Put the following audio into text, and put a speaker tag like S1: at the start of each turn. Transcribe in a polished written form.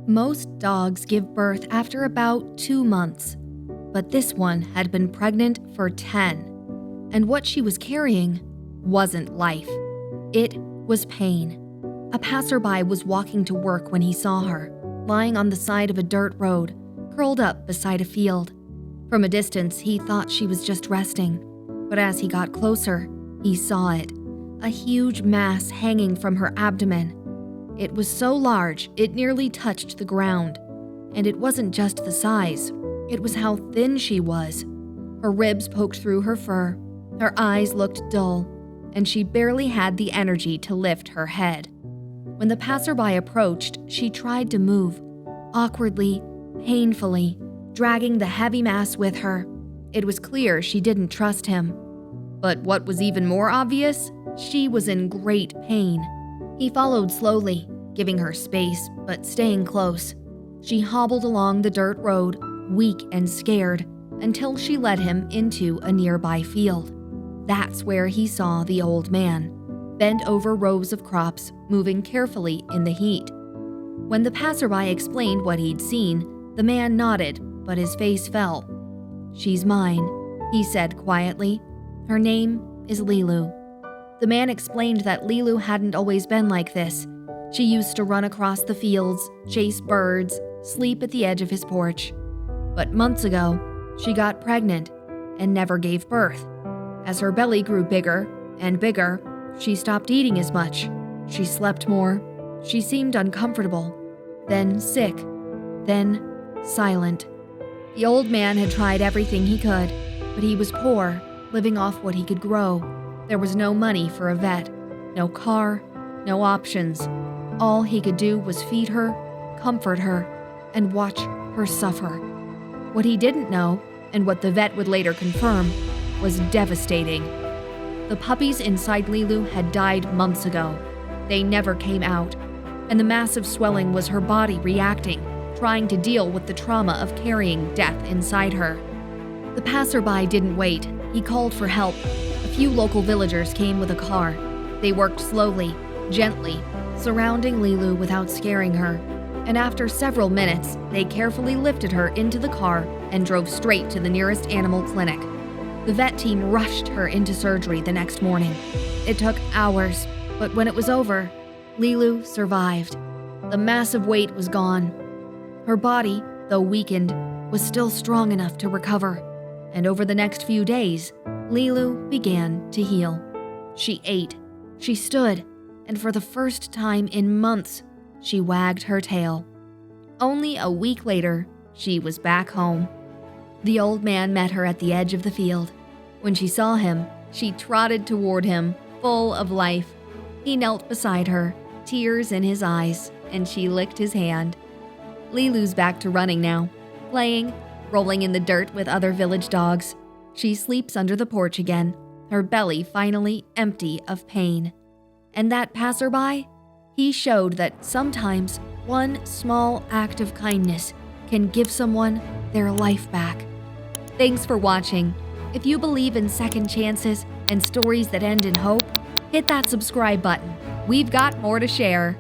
S1: Most dogs give birth after about 2 months, but this one had been pregnant for 10, and what she was carrying wasn't life. It was pain. A passerby was walking to work when he saw her, lying on the side of a dirt road, curled up beside a field. From a distance, he thought she was just resting, but as he got closer, he saw it, a huge mass hanging from her abdomen. It was so large, it nearly touched the ground. And it wasn't just the size, it was how thin she was. Her ribs poked through her fur, her eyes looked dull, and she barely had the energy to lift her head. When the passerby approached, she tried to move, awkwardly, painfully, dragging the heavy mass with her. It was clear she didn't trust him. But what was even more obvious, she was in great pain. He followed slowly, giving her space, but staying close. She hobbled along the dirt road, weak and scared, until she led him into a nearby field. That's where he saw the old man, bent over rows of crops, moving carefully in the heat. When the passerby explained what he'd seen, the man nodded, but his face fell. "She's mine," he said quietly. "Her name is Lilu." The man explained that Lilu hadn't always been like this. She used to run across the fields, chase birds, sleep at the edge of his porch. But months ago, she got pregnant and never gave birth. As her belly grew bigger and bigger, she stopped eating as much. She slept more. She seemed uncomfortable, then sick, then silent. The old man had tried everything he could, but he was poor, living off what he could grow. There was no money for a vet, no car, no options. All he could do was feed her, comfort her, and watch her suffer. What he didn't know, and what the vet would later confirm, was devastating. The puppies inside Lilu had died months ago. They never came out, and the massive swelling was her body reacting, trying to deal with the trauma of carrying death inside her. The passerby didn't wait. He called for help. A few local villagers came with a car. They worked slowly, gently, surrounding Lilu without scaring her. And after several minutes, they carefully lifted her into the car and drove straight to the nearest animal clinic. The vet team rushed her into surgery the next morning. It took hours, but when it was over, Lilu survived. The massive weight was gone. Her body, though weakened, was still strong enough to recover. And over the next few days, Lilu began to heal. She ate, she stood, and for the first time in months, she wagged her tail. Only a week later, she was back home. The old man met her at the edge of the field. When she saw him, she trotted toward him, full of life. He knelt beside her, tears in his eyes, and she licked his hand. Lilu's back to running now, playing, rolling in the dirt with other village dogs. She sleeps under the porch again, her belly finally empty of pain. And that passerby? He showed that sometimes one small act of kindness can give someone their life back. Thanks for watching. If you believe in second chances and stories that end in hope, hit that subscribe button. We've got more to share.